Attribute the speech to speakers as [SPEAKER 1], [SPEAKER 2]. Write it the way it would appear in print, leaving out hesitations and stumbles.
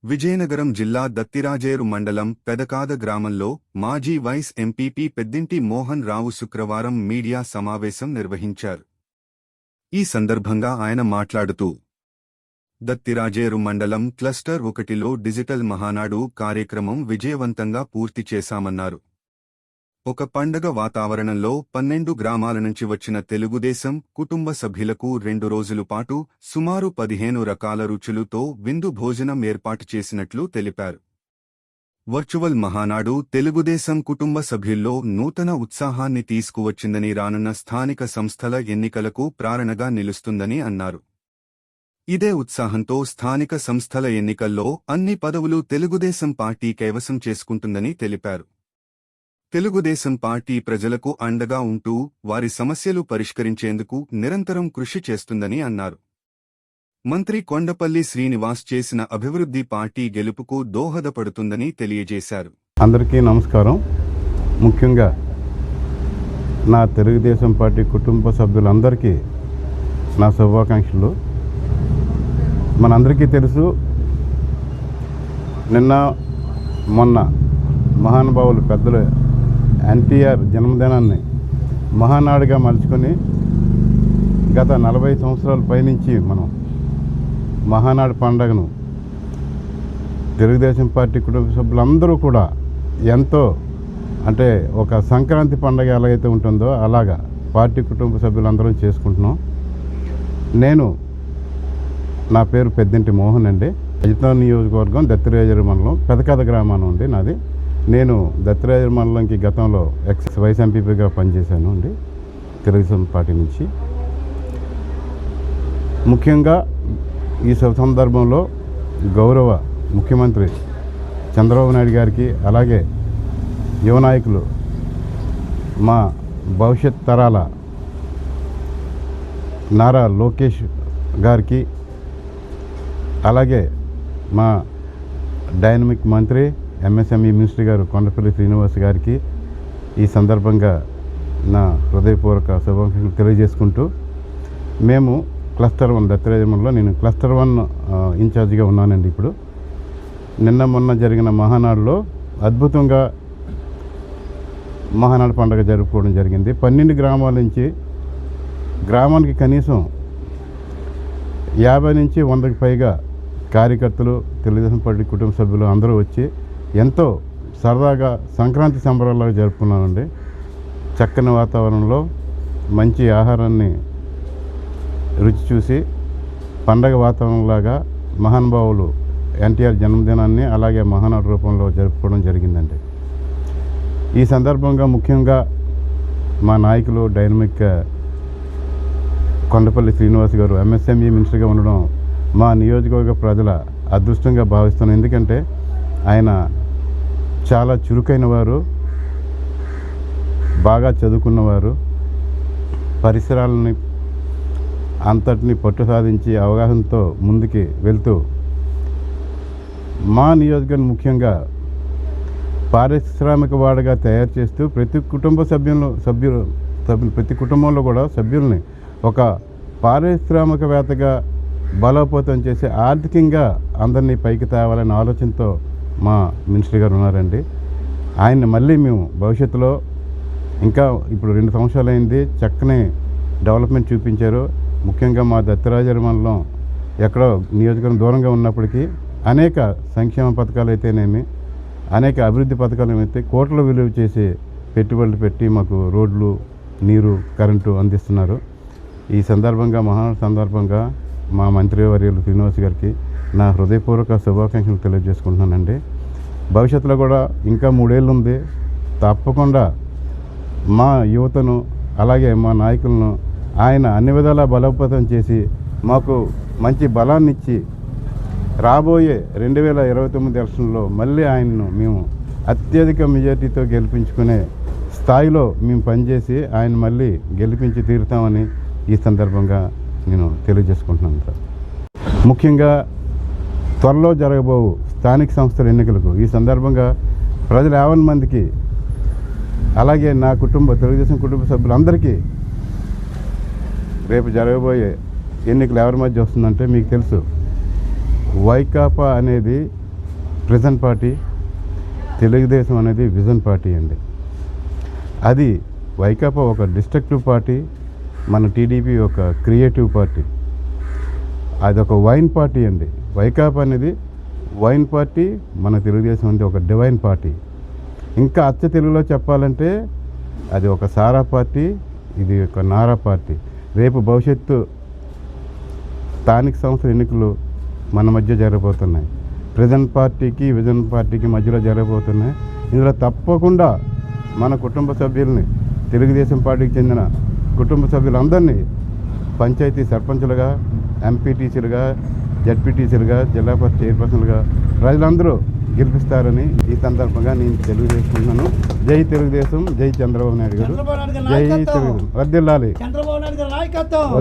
[SPEAKER 1] విజయనగరం జిల్లా దత్తిరాజేరు మండలం పెదకాద గ్రామంలో మాజీ వైస్ ఎంపీపీ పెద్దింటి మోహన్ రావు శుక్రవారం మీడియా సమావేశం నిర్వహించారు. ఈ సందర్భంగా ఆయన మాట్లాడుతూ, దత్తిరాజేరు మండలం క్లస్టర్ 1లో డిజిటల్ మహానాడు కార్యక్రమం విజయవంతంగా పూర్తి చేశామన్నారు. ఒక పండగ వాతావరణంలో 12 గ్రామాల నుంచి వచ్చిన తెలుగుదేశం కుటుంబ సభ్యులకు 2 రోజుల పాటు సుమారు 15 రకాల రుచులతో విందు భోజనం ఏర్పాటు చేసినట్లు తెలిపారు. వర్చువల్ మహానాడు తెలుగుదేశం కుటుంబ సభ్యుల్లో నూతన ఉత్సాహాన్ని తీసుకువచ్చిందని, రానున్న స్థానిక సంస్థల ఎన్నికలకు ప్రేరణగా నిలుస్తుందని అన్నారు. ఇదే ఉత్సాహంతో స్థానిక సంస్థల ఎన్నికల్లో అన్ని పదవులు తెలుగుదేశం పార్టీ కైవసం చేసుకుంటుందని తెలిపారు. తెలుగుదేశం పార్టీ ప్రజలకు అండగా ఉంటూ వారి సమస్యలు పరిష్కరించేందుకు నిరంతరం కృషి చేస్తుందని అన్నారు. మంత్రి కొండపల్లి శ్రీనివాస్ చేసిన అభివృద్ధి పార్టీ గెలుపుకు దోహదపడుతుందని తెలియజేశారు.
[SPEAKER 2] అందరికీ నమస్కారం. ముఖ్యంగా నా తెలుగుదేశం పార్టీ కుటుంబ సభ్యులందరికీ నా శుభాకాంక్షలు. మనందరికీ తెలుసు, నిన్న మొన్న మహానుభావులు పెద్దలు ఎన్టీఆర్ జన్మదినాన్ని మహానాడుగా మలుచుకొని గత 40 సంవత్సరాల పైనుంచి మనం మహానాడు పండుగను తెలుగుదేశం పార్టీ కుటుంబ సభ్యులందరూ కూడా ఎంతో, అంటే ఒక సంక్రాంతి పండుగ ఎలాగైతే ఉంటుందో అలాగా పార్టీ కుటుంబ సభ్యులందరం చేసుకుంటున్నాం. నా పేరు పెద్దింటి మోహన్ అండి. అజితాన్ నియోజకవర్గం దత్తిరాజేరు మండలం పెదకాద గ్రామం నుండి నాది. నేను దత్తిరాజేరు మండలంకి గతంలో వైస్ ఎంపీపీగా పనిచేశాను అండి తెలుగుదేశం పార్టీ నుంచి. ముఖ్యంగా ఈ సందర్భంలో గౌరవ ముఖ్యమంత్రి చంద్రబాబు నాయుడు గారికి, అలాగే యువ నాయకులు మా భవిష్యత్ తరాల నారా లోకేష్ గారికి, అలాగే మా డైనమిక్ మంత్రి ఎంఎస్ఎంఈ మినిస్టర్ గారు కొండపల్లి శ్రీనివాస్ గారికి ఈ సందర్భంగా నా హృదయపూర్వక శుభాకాంక్షలు తెలియజేసుకుంటూ, మేము క్లస్టర్ 1 దత్తిరాజేరులో, నేను క్లస్టర్ 1 ఇన్ఛార్జిగా ఉన్నానండి. ఇప్పుడు నిన్న మొన్న జరిగిన మహానాడులో అద్భుతంగా మహానాడు పండుగ జరుపుకోవడం జరిగింది. 12 గ్రామాల నుంచి గ్రామానికి కనీసం 50 నుంచి 100కి పైగా కార్యకర్తలు, తెలుగుదేశం పార్టీ కుటుంబ సభ్యులు అందరూ వచ్చి ఎంతో సరదాగా సంక్రాంతి సంబరాలుగా జరుపుకున్నామండి. చక్కని వాతావరణంలో మంచి ఆహారాన్ని రుచి చూసి పండగ వాతావరణంలాగా మహానుభావులు ఎన్టీఆర్ జన్మదినాన్ని అలాగే మహానాడు రూపంలో జరుపుకోవడం జరిగిందండి. ఈ సందర్భంగా ముఖ్యంగా మా నాయకులు డైనమిక్ కొండపల్లి శ్రీనివాస్ గారు ఎంఎస్ఎంఈ మినిస్టర్గా ఉండడం మా నియోజకవర్గ ప్రజల అదృష్టంగా భావిస్తున్నాను. ఎందుకంటే ఆయన చాలా చురుకైన వారు, బాగా చదువుకున్నవారు, పరిసరాలని అంతటిని పట్టు సాధించి అవగాహనతో ముందుకి వెళ్తూ మా నియోజకవర్గం ముఖ్యంగా పారిశ్రామిక వాడగా తయారు చేస్తూ ప్రతి కుటుంబంలో కూడా సభ్యుల్ని ఒక పారిశ్రామికవేత్తగా బలోపేతం చేసి ఆర్థికంగా అందరినీ పైకి తేవాలనే ఆలోచనతో మా మినిస్టర్ గారు ఉన్నారండి. ఆయన్ని మళ్ళీ మేము భవిష్యత్తులో ఇంకా ఇప్పుడు 2 సంవత్సరాలు అయింది, చక్కని డెవలప్మెంట్ చూపించారు. ముఖ్యంగా మా దత్తిరాజేరు మండలం ఎక్కడో నియోజకవర్గం దూరంగా ఉన్నప్పటికీ అనేక సంక్షేమ పథకాలు అయితేనేమి, అనేక అభివృద్ధి పథకాలు ఏమైతే కోట్ల విలువ చేసి పెట్టుబడులు పెట్టి మాకు రోడ్లు, నీరు, కరెంటు అందిస్తున్నారు. ఈ సందర్భంగా మహానాడు సందర్భంగా మా మంత్రివర్యులు శ్రీనివాస్ గారికి నా హృదయపూర్వక శుభాకాంక్షలు తెలియజేసుకుంటున్నానండి. భవిష్యత్తులో కూడా ఇంకా 3 ఏళ్ళు ఉంది. తప్పకుండా మా యువతను అలాగే మా నాయకులను ఆయన అన్ని విధాలా బలోపేతం చేసి మాకు మంచి బలాన్ని ఇచ్చి రాబోయే 2029 ఎలక్షన్లో మళ్ళీ ఆయన్ను మేము అత్యధిక మెజార్టీతో గెలిపించుకునే స్థాయిలో మేము పనిచేసి ఆయన మళ్ళీ గెలిపించి తీరుతామని ఈ సందర్భంగా నేను తెలియజేసుకుంటున్నాను సార్. ముఖ్యంగా త్వరలో జరగబోవు స్థానిక సంస్థల ఎన్నికలకు ఈ సందర్భంగా ప్రజలు 50 మందికి, అలాగే నా తెలుగుదేశం కుటుంబ సభ్యులందరికీ రేపు జరగబోయే ఎన్నికలు ఎవరి మధ్య వస్తుందంటే మీకు తెలుసు, వైకాపా అనేది ప్రెజెంట్ పార్టీ, తెలుగుదేశం అనేది విజన్ పార్టీ అండి. అది వైకాపా ఒక డిస్ట్రక్టివ్ పార్టీ, మన టీడీపీ ఒక క్రియేటివ్ పార్టీ. అది ఒక వైన్ పార్టీ అండి. వైకాపా అనేది వైన్ పార్టీ, మన తెలుగుదేశం అనేది ఒక డివైన్ పార్టీ. ఇంకా అచ్చ తెలుగులో చెప్పాలంటే అది ఒక సారా పార్టీ, ఇది ఒక నారా పార్టీ. రేపు భవిష్యత్తు స్థానిక సంస్థల ఎన్నికలు మన మధ్య జరగబోతున్నాయి. ప్రెజెంట్ పార్టీకి విజన్ పార్టీకి మధ్యలో జరగబోతున్నాయి. ఇందులో తప్పకుండా మన కుటుంబ సభ్యుల్ని, తెలుగుదేశం పార్టీకి చెందిన కుటుంబ సభ్యులందరినీ పంచాయతీ సర్పంచులుగా, ఎంపీటీసీలుగా, జడ్పీటీసీలుగా, జిల్లా పరిషత్ చైర్పర్సన్లుగా ప్రజలందరూ గెలిపిస్తారని ఈ సందర్భంగా నేను తెలియజేస్తున్నాను. జై తెలుగుదేశం, జై చంద్రబాబు నాయుడు గారు, జై తెలుగుదేశం. వర్ధిల్లాలి.